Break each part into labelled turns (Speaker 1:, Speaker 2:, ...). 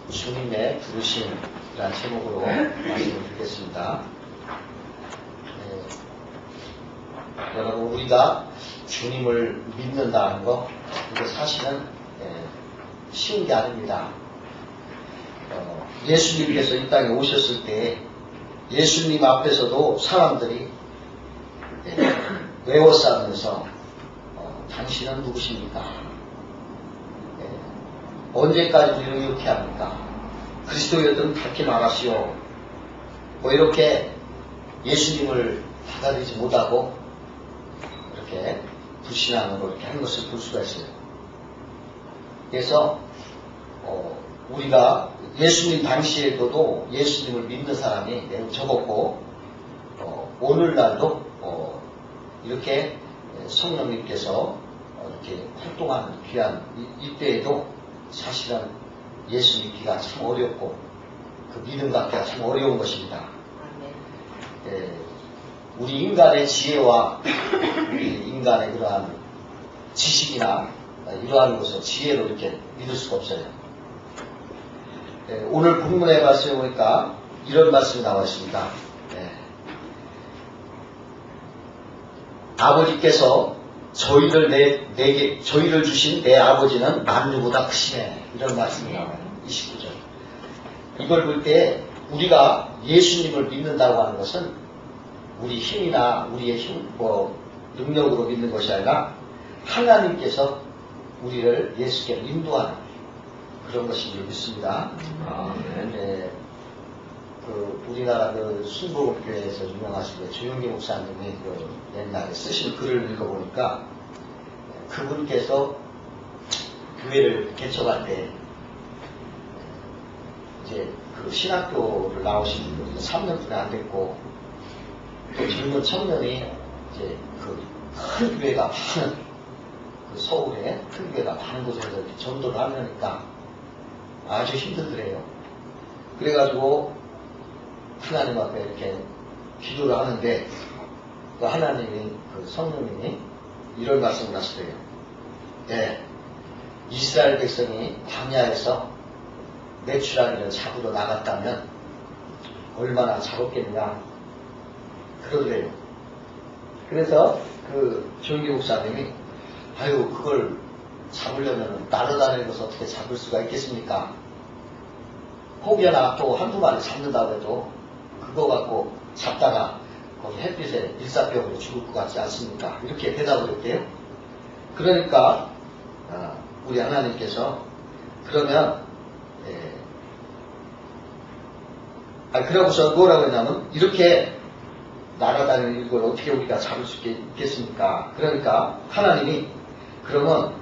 Speaker 1: 주님의 부르심이라는 제목으로 말씀을 드리겠습니다. 여러분, 우리가 주님을 믿는다는 거, 이거 사실은 쉬운 게 아닙니다. 예수님께서 이 땅에 오셨을 때 예수님 앞에서도 사람들이 외워싸면서 당신은 누구십니까? 언제까지 우리를 이렇게 합니까? 그리스도여들은 그렇게 말하시오. 뭐 이렇게 예수님을 받아들이지 못하고 이렇게 불신앙으로 이렇게 하는 것을 볼 수가 있어요. 그래서 우리가 예수님 당시에도 예수님을 믿는 사람이 매우 적었고 오늘날도 이렇게 성령님께서 이렇게 활동하는 귀한 이때에도 사실은 예수 믿기가 참 어렵고 그 믿음 갖기가 참 어려운 것입니다. 우리 인간의 지혜와 우리 인간의 그러한 지식이나 이러한 것을 지혜로 이렇게 믿을 수가 없어요. 오늘 본문에 말씀해 보니까 이런 말씀이 나와 있습니다. 아버지께서 저희를 주신 내 아버지는 만유보다 크시네. 이런 말씀이 나와요. 29절. 이걸 볼 때 우리가 예수님을 믿는다고 하는 것은 우리 힘이나 우리의 힘, 능력으로 믿는 것이 아니라 하나님께서 우리를 예수께 인도하는 그런 것인 줄 믿습니다. 우리나라 순복음교회에서 유명하신 조용기 목사님이 옛날에 쓰신 글을 읽어보니까 그분께서 교회를 개척할 때 이제 그 신학교를 나오신 분이 3년뿐이 안 됐고 또 젊은 청년이 이제 그 큰 교회가 많은 서울에 큰 교회가 많은 곳에서 전도를 하려니까 아주 힘들더래요. 그래가지고 하나님 앞에 이렇게 기도를 하는데 그 하나님이 성령님이 이런 말씀을 하시더래요. 이스라엘 백성이 광야에서 메추라기를 잡으러 나갔다면 얼마나 잡았겠느냐 그러더래요. 그래서 그 조용기 목사님이 그걸 잡으려면 날아다니는 것을 어떻게 잡을 수가 있겠습니까? 혹여나 또 한두 마리 잡는다고 해도 그거 갖고 잡다가 거기 햇빛에 일사병으로 죽을 것 같지 않습니까? 이렇게 대답을 했대요. 그러니까 우리 하나님께서 그러면 그러고서 뭐라고 했냐면 이렇게 날아다니는 이걸 어떻게 우리가 잡을 수 있겠습니까? 그러니까 하나님이 그러면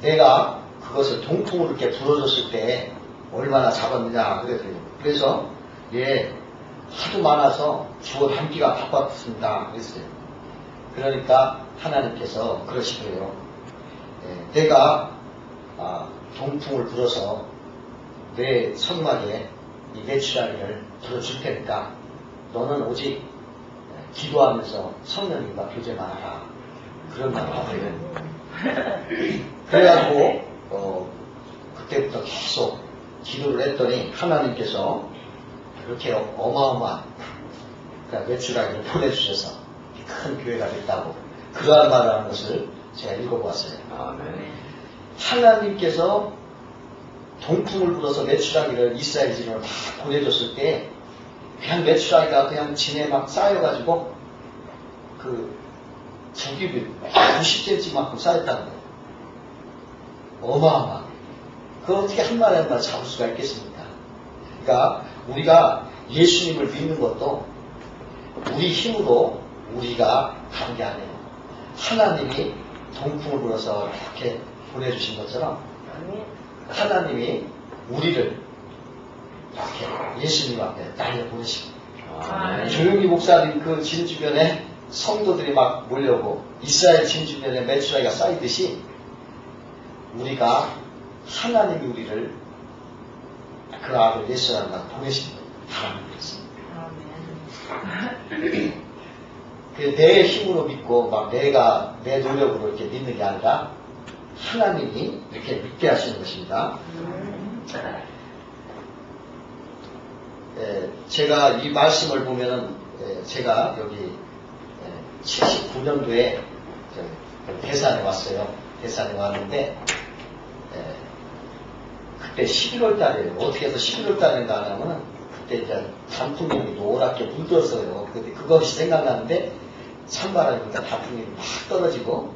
Speaker 1: 내가 그것을 동풍으로 이렇게 불어줬을 때 얼마나 잡았느냐 그랬더니 그래서 하도 많아서 주워 담기가 바빴습니다 그랬어요. 그러니까 하나님께서 그러시더래요. 내가 동풍을 불어서 내 성막에 이 메추라기를 불어줄 테니까 너는 오직 기도하면서 성령님과 교제만 하라. 그런 말을 하더래요. 그래가지고 그때부터 계속 기도를 했더니 하나님께서 그렇게 어마어마한 메추라기를 보내주셔서 큰 교회가 됐다고 그러한 말을 하는 것을 제가 읽어보았어요. 하나님께서 동풍을 불어서 메추라기를 이스라엘 진영을 다 보내줬을 때 그냥 메추라기가 그냥 진에 막 쌓여가지고 죽이 90cm만큼 쌓였다는 거예요. 어마어마하게. 그걸 어떻게 한 마리 한 마리 잡을 수가 있겠습니까? 그러니까 우리가 예수님을 믿는 것도 우리 힘으로 우리가 한 게 아니에요. 하나님이 동풍을 불어서 이렇게 보내주신 것처럼 하나님이 우리를 이렇게 예수님 앞에 날려보내시고 조용기 목사님 그 진 주변에 성도들이 막 몰려오고 이스라엘 진 주변에 메추라기가 쌓이듯이 우리가 하나님이 우리를 그 아들 예수라는 날 보내신 거예요. 하나님께서. 내 힘으로 믿고 막 내가 내 노력으로 이렇게 믿는 게 아니라 하나님이 이렇게 믿게 하시는 것입니다. 제가 이 말씀을 보면은 제가 여기 79년도에 대산에 왔어요. 대산에 왔는데 그때 11월 달이에요. 어떻게 해서 11월 달인가 하냐면은 그때 이제 단풍잎이 노랗게 물들었어요. 근데 그것이 생각나는데 찬바람이니까 단풍잎이 막 떨어지고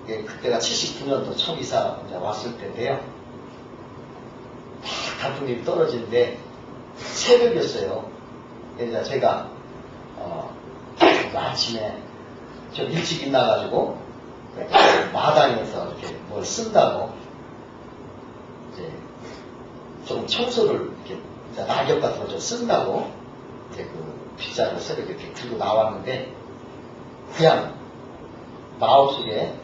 Speaker 1: 그때가 79년도 처음 이사 왔을 때인데요. 막 단풍잎이 떨어지는데 새벽이었어요. 그래서 제가 아침에 좀 일찍 일어나가지고 마당에서 이렇게 뭘 쓴다고 이제 좀 청소를 이렇게 낙엽 같은 거 좀 쓴다고 이제 그 빗자루 새벽에 이렇게 들고 나왔는데 그냥 마음속에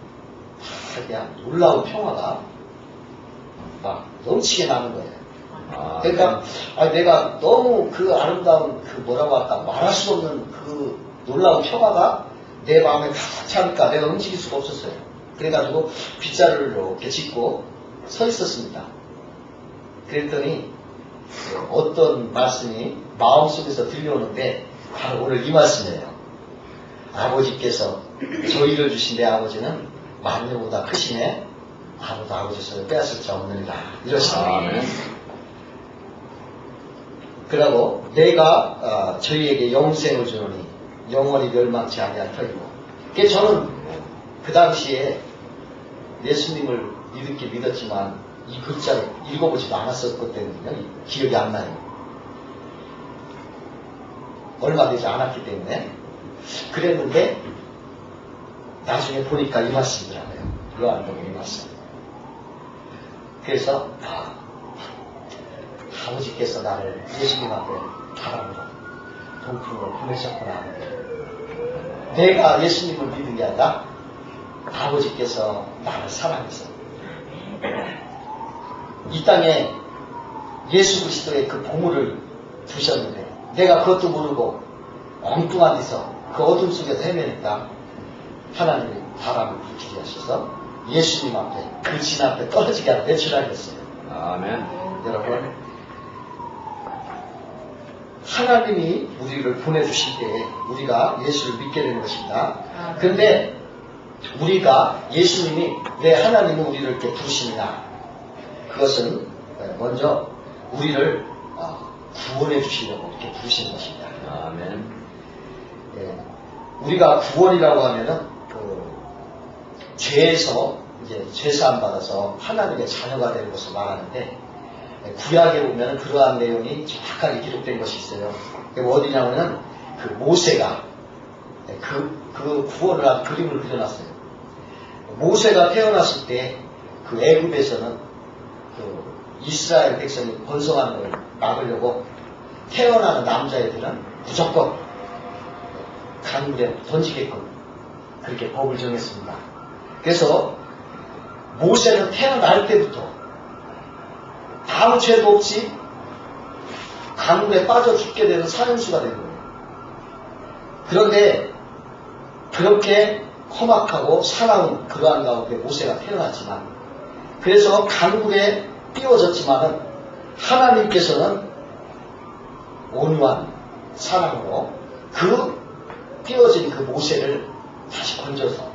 Speaker 1: 그냥 놀라운 평화가 막 넘치게 나는 거예요. 그러니까 내가 너무 그 아름다운 그 뭐라고 할까 말할 수 없는 그 놀라운 평화가 내 마음에 가득 차니까 내가 움직일 수가 없었어요. 그래가지고 빗자루를 이렇게 짚고 서 있었습니다. 그랬더니 어떤 말씀이 마음속에서 들려오는데 바로 오늘 이 말씀이에요. 아버지께서 저희를 주신 내 아버지는 만물보다 크시네. 아무도 아버지 손을 빼앗을 자 없느니라. 이러시더라고요. 그러고 내가 저희에게 영생을 주노니 영원히 멸망치 아니할 터이고. 그래서 저는 그 당시에 예수님을 믿었긴 믿었지만 이 글자를 읽어보지도 않았었기 때문에 기억이 안 나요. 얼마 되지 않았기 때문에. 그랬는데 나중에 보니까 이 말씀이더라고요. 요한복음 이 말씀. 그래서 아버지께서 나를 예수님 앞에 바람으로 동풍으로 보내셨구나. 내가 예수님을 믿은 게 아니라 아버지께서 나를 사랑해서 이 땅에 예수 그리스도의 그 보물을 두셨는데 내가 그것도 모르고 엉뚱한 데서 그 어둠 속에서 헤매니까 하나님이 바람을 불키게 하셔서 예수님 앞에 그 진 앞에 떨어지게 하라 내출하게 했어요.
Speaker 2: 아멘.
Speaker 1: 여러분, 하나님이 우리를 보내주실 때 우리가 예수를 믿게 되는 것입니다. 그런데 우리가 예수님이 왜 하나님은 우리를 이렇게 부르시느냐? 그것은 먼저 우리를 구원해 주시려고 이렇게 부르시는 것입니다.
Speaker 2: 아멘.
Speaker 1: 우리가 구원이라고 하면은 죄에서 이제 죄사함 받아서 하나님의 자녀가 되는 것을 말하는데 구약에 보면 그러한 내용이 정확하게 기록된 것이 있어요. 어디냐면은 그 모세가 그 구원을 한 그림을 그려놨어요. 모세가 태어났을 때 그 애굽에서는 그 이스라엘 백성이 번성하는 걸 막으려고 태어나는 남자애들은 무조건 강물에 던지게끔 그렇게 법을 정했습니다. 그래서 모세는 태어날 때부터 아무 죄도 없이 강물에 빠져 죽게 되는 사형수가 된 거예요. 그런데 그렇게 험악하고 사나운 그러한 가운데 모세가 태어났지만 그래서 강물에 띄워졌지만은 하나님께서는 온유한 사랑으로 그 띄워진 그 모세를 다시 건져서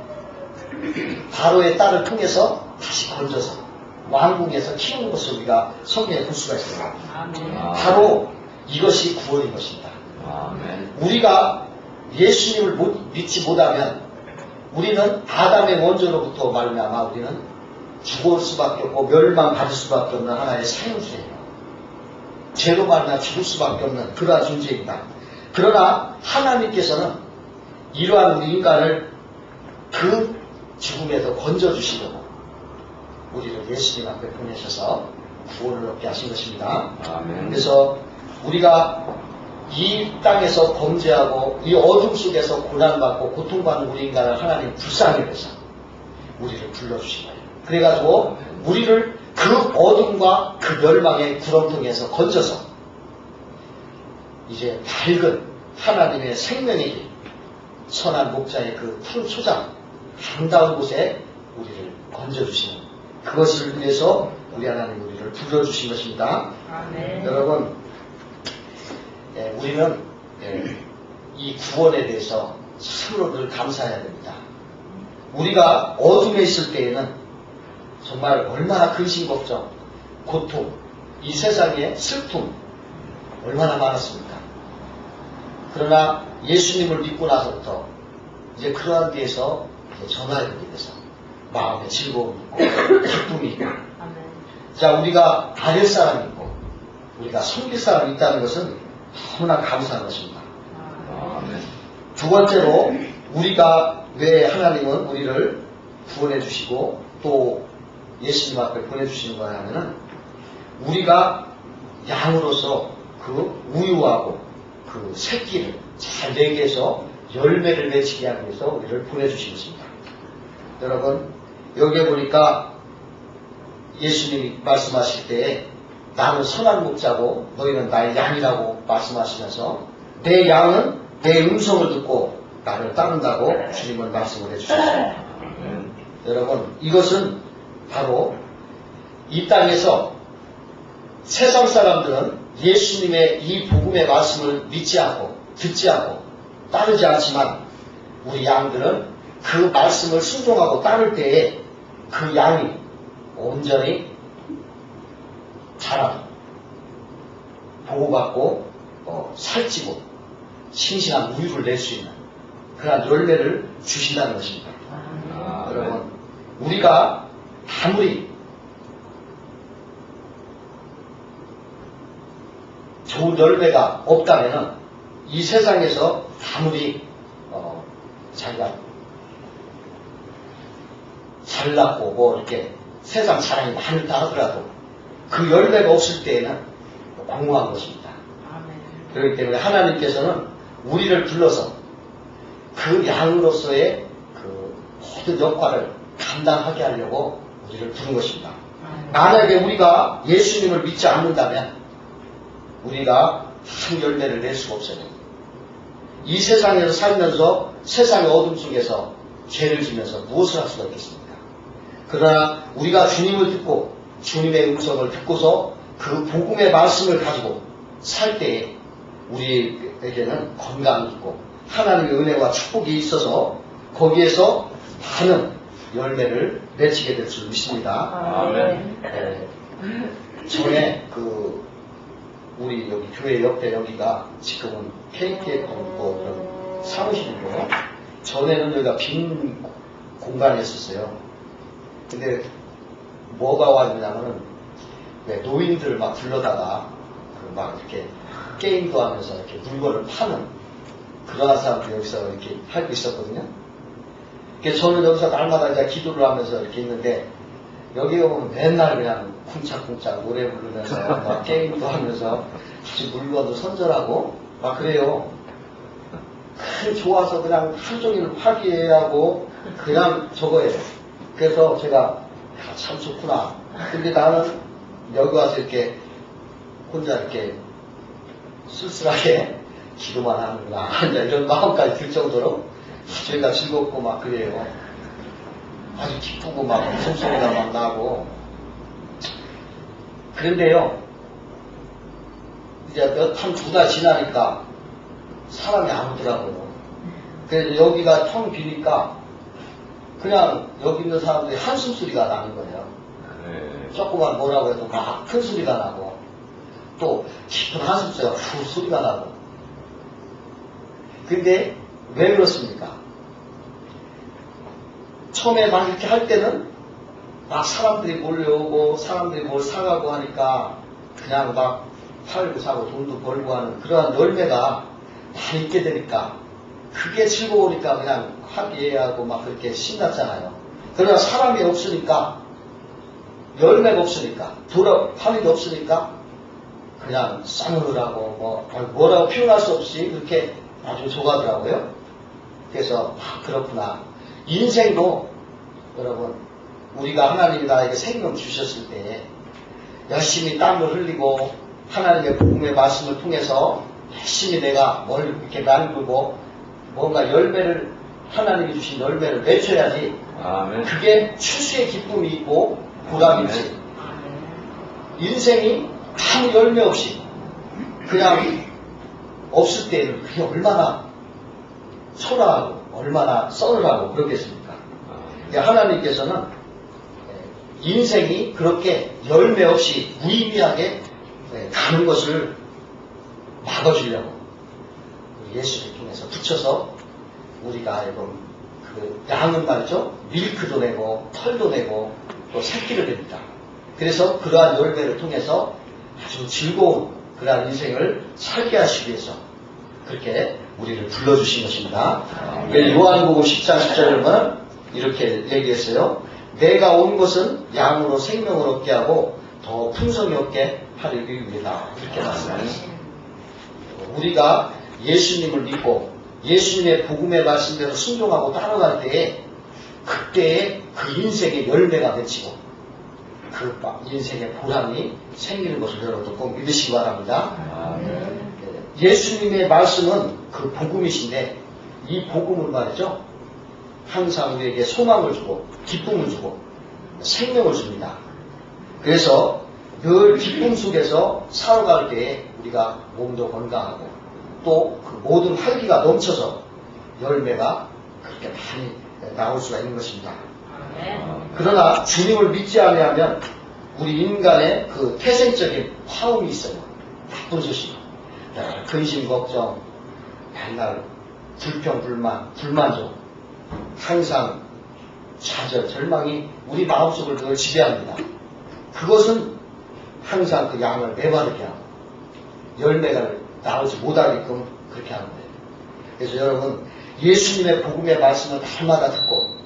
Speaker 1: 바로의 딸을 통해서 다시 건져서 왕궁에서 키우는 것을 우리가 성경에 볼 수가 있습니다. 바로 이것이 구원인 것입니다.
Speaker 2: 아멘.
Speaker 1: 우리가 예수님을 믿지 못하면 우리는 아담의 원조로부터 말미암아 우리는 죽을 수밖에 없고 멸망받을 수밖에 없는 하나의 사형수예요. 죄로 말미암아 죽을 수밖에 없는 그러한 존재입니다. 그러나 하나님께서는 이러한 우리 인간을 그 죽음에서 건져주시려고 우리를 예수님 앞에 보내셔서 구원을 얻게 하신 것입니다.
Speaker 2: 아멘.
Speaker 1: 그래서 우리가 이 땅에서 범죄하고 이 어둠 속에서 고난받고 고통받는 우리 인간을 하나님 불쌍히 여기서 우리를 불러주신 거예요. 그래가지고 우리를 그 어둠과 그 멸망의 구렁텅이에서 건져서 이제 밝은 하나님의 생명의 길, 선한 목자의 그 푸른 초장, 아름다운 곳에 우리를 건져주시는 그것을 위해서 우리 하나님 우리를 불러주신 것입니다.
Speaker 3: 아멘.
Speaker 1: 여러분, 우리는 이 구원에 대해서 참으로 늘 감사해야 됩니다. 우리가 어둠에 있을 때에는 정말 얼마나 근심 걱정, 고통, 이 세상의 슬픔 얼마나 많았습니까? 그러나 예수님을 믿고 나서부터 이제 그러한 데에서 전화해보게 돼서 마음에 즐거움이 있고 기쁨이 있고 자 우리가 아랠 사람이 있고 우리가 섬길 사람이 있다는 것은 너무나 감사한 것입니다.
Speaker 2: 아멘.
Speaker 1: 두 번째로 우리가 왜 하나님은 우리를 구원해 주시고 또 예수님 앞에 보내주시는 거냐 하면은 우리가 양으로서 그 우유하고 그 새끼를 잘 내게 해서 열매를 맺히게 하기 위해서 우리를 보내주신 것입니다. 여러분 여기에 보니까 예수님이 말씀하실 때 나는 선한 목자고 너희는 나의 양이라고 말씀하시면서 내 양은 내 음성을 듣고 나를 따른다고 주님은 말씀을 해주셨습니다. 여러분 이것은 바로 이 땅에서 세상 사람들은 예수님의 이 복음의 말씀을 믿지 않고 듣지 않고 따르지 않지만 우리 양들은 그 말씀을 순종하고 따를 때에 그 양이 온전히 자라고 보호받고 살찌고 싱싱한 우유를 낼 수 있는 그런 열매를 주신다는 것입니다. 여러분 우리가 아무리 좋은 열매가 없다면 이 세상에서 아무리 자기가 잘났고 뭐 이렇게 세상 자랑이 많다 하더라도 그 열매가 없을 때에는 공허한 것입니다. 그렇기 때문에 하나님께서는 우리를 불러서 그 양으로서의 그 모든 역할을 감당하게 하려고 우리를 부른 것입니다. 만약에 우리가 예수님을 믿지 않는다면 우리가 한 열매를 낼 수가 없어요. 이 세상에서 살면서 세상의 어둠 속에서 죄를 지면서 무엇을 할 수가 있겠습니까? 그러나 우리가 주님을 듣고 주님의 음성을 듣고서 그 복음의 말씀을 가지고 살 때에 우리에게는 건강이 있고 하나님의 은혜와 축복이 있어서 거기에서 많은 열매를 맺히게 될 줄 믿습니다.
Speaker 2: 아멘.
Speaker 1: 전에 우리 여기 교회 옆에 여기가 지금은 KTF 그런 사무실이고 전에는 여기가 빈 공간이었었어요. 근데 뭐가 왔냐면은 왜 노인들 막 불러다가 막 이렇게 게임도 하면서 이렇게 물건을 파는 그러한 사람들이 여기서 이렇게 하고 있었거든요. 그래서 저는 여기서 날마다 이제 기도를 하면서 이렇게 있는데 여기 오면 맨날 그냥 쿵짝쿵짝 노래 부르면서 막 게임도 하면서 물건도 선전하고 막 그래요. 좋아서 그냥 하루 종일 화기애애하고 그냥 저거예요. 그래서 제가 참 좋구나. 근데 나는 여기 와서 이렇게 혼자 이렇게 쓸쓸하게 기도만 하는구나. 이런 마음까지 들 정도로 저희가 즐겁고 막 그래요. 아주 기쁘고 막 웃음소리가 막 나고. 그런데요, 이제 한 2달 지나니까 사람이 안 오더라고요. 그래서 여기가 텅 비니까 그냥 여기 있는 사람들이 한숨 소리가 나는 거예요. 조그만 뭐라고 해도 막 큰 소리가 나고 또 깊은 한숨 소리가 후 소리가 나고. 근데 왜 그렇습니까? 처음에 막 이렇게 할 때는 막 사람들이 몰려오고 사람들이 뭘 사가고 하니까 그냥 막 팔고 사고 돈도 벌고 하는 그러한 열매가 많이 있게 되니까 그게 즐거우니까 그냥 화기애애하고 막 그렇게 신났잖아요. 그러나 사람이 없으니까 열매가 없으니까 파리도 없으니까 그냥 싸늘하고 뭐라고 표현할 수 없이 그렇게 아주 좋아하더라고요. 그래서 그렇구나. 인생도 여러분 우리가 하나님이 나에게 생명 주셨을 때 열심히 땀을 흘리고 하나님의 복음의 말씀을 통해서 열심히 내가 뭘 이렇게 나누고 뭔가 열매를 하나님이 주신 열매를 맺혀야지. 아멘. 그게 추수의 기쁨이 있고 보람이지. 인생이 아무 열매 없이 그냥 없을 때는 그게 얼마나 초라하고 얼마나 썰으라고 그러겠습니까? 그러니까 하나님께서는 인생이 그렇게 열매 없이 무의미하게 가는 것을 막아주려고 예수를 통해서 붙여서 우리가 알고 그 양은 말이죠, 밀크도 내고 털도 내고 또 새끼를 냅니다. 그래서 그러한 열매를 통해서 아주 즐거운 그러한 인생을 살게 하시기 위해서 그렇게 우리를 불러주신 것입니다. 요한복음 10장 10절에 보면 이렇게 얘기했어요. 내가 온 것은 양으로 생명을 얻게 하고 더 풍성히 얻게 하려기 위함이다. 이렇게 말씀하셨습니다. 우리가 예수님을 믿고 예수님의 복음의 말씀대로 순종하고 따라갈 때에 그때의 그 인생의 열매가 맺히고 그 인생의 보람이 생기는 것을 여러분들 꼭 믿으시기 바랍니다. 예수님의 말씀은 그 복음이신데 이 복음은 말이죠, 항상 우리에게 소망을 주고 기쁨을 주고 생명을 줍니다. 그래서 늘 기쁨 속에서 살아갈 때에 우리가 몸도 건강하고 또 그 모든 활기가 넘쳐서 열매가 그렇게 많이 나올 수가 있는 것입니다. 그러나 주님을 믿지 않으면 우리 인간의 그 태생적인 화음이 있어요. 나쁜 소식, 근심, 걱정, 맨날 불평, 불만, 불만족, 항상 좌절, 절망이 우리 마음속을 늘 지배합니다. 그것은 항상 그 양을 메마르게 하고 열매가 나오지 못하게끔 그렇게 하는 거예요. 그래서 여러분, 예수님의 복음의 말씀을 날마다 듣고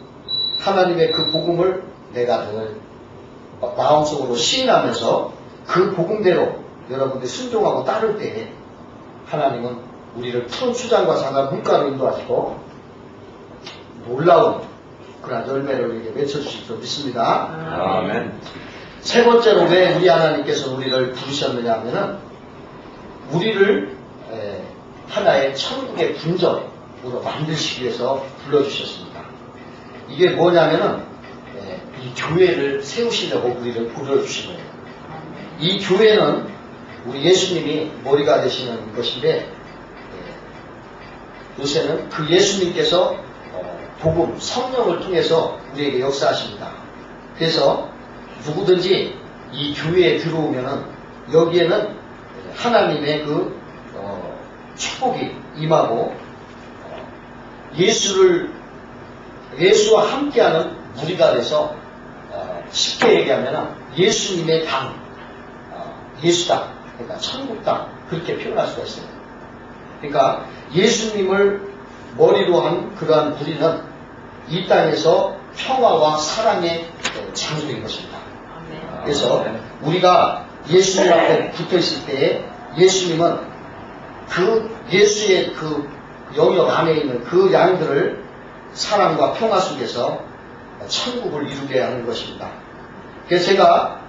Speaker 1: 하나님의 그 복음을 내가 늘 마음속으로 시인하면서 그 복음대로 여러분들이 순종하고 따를 때에 하나님은 우리를 푸른 수장과 상한 물가로 인도하시고 놀라운 그런 열매를 우리에게 맺혀주실 줄 믿습니다.
Speaker 2: 아멘.
Speaker 1: 세 번째로 왜 우리 하나님께서 우리를 부르셨느냐 하면은 우리를 하나의 천국의 군정으로 만드시기 위해서 불러주셨습니다. 이게 뭐냐면은 이 교회를 세우시려고 우리를 불러주신 거예요. 이 교회는 우리 예수님이 머리가 되시는 것인데 요새는 그 예수님께서 복음, 성령을 통해서 우리에게 역사하십니다. 그래서 누구든지 이 교회에 들어오면은 여기에는 하나님의 그 축복이 임하고 예수와 함께하는 무리가 돼서 쉽게 얘기하면 예수님의 당, 예수당, 그러니까 천국당 그렇게 표현할 수가 있어요. 그러니까 예수님을 머리로 한 그러한 무리는 이 땅에서 평화와 사랑의 장소인 것입니다. 그래서 우리가 예수님 앞에 붙어 있을 때에 예수님은 그 예수의 그 영역 안에 있는 그 양들을 사랑과 평화 속에서 천국을 이루게 하는 것입니다. 그래서 제가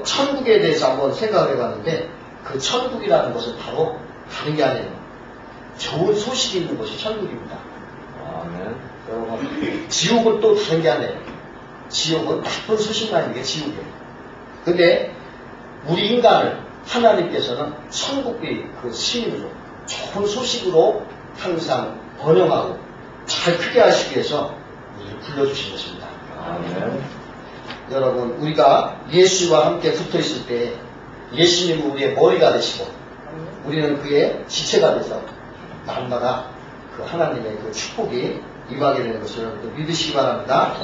Speaker 1: 천국에 대해서 한번 생각을 해봤는데 그 천국이라는 것은 바로 다른 게 아니에요. 좋은 소식이 있는 것이 천국입니다. 여러분, 지옥은 또 다른 게 아니에요. 지옥은 나쁜 소식만 있는 게 지옥이에요. 근데 우리 인간을 하나님께서는 천국의 그 시민으로 좋은 소식으로 항상 번영하고 잘 크게 하시기 위해서 우리를 불러주신 것입니다. 여러분, 우리가 예수와 함께 붙어 있을 때 예수님은 우리의 머리가 되시고 우리는 그의 지체가 돼서 날마다 그 하나님의 그 축복이 임하게 되는 것을 믿으시기 바랍니다.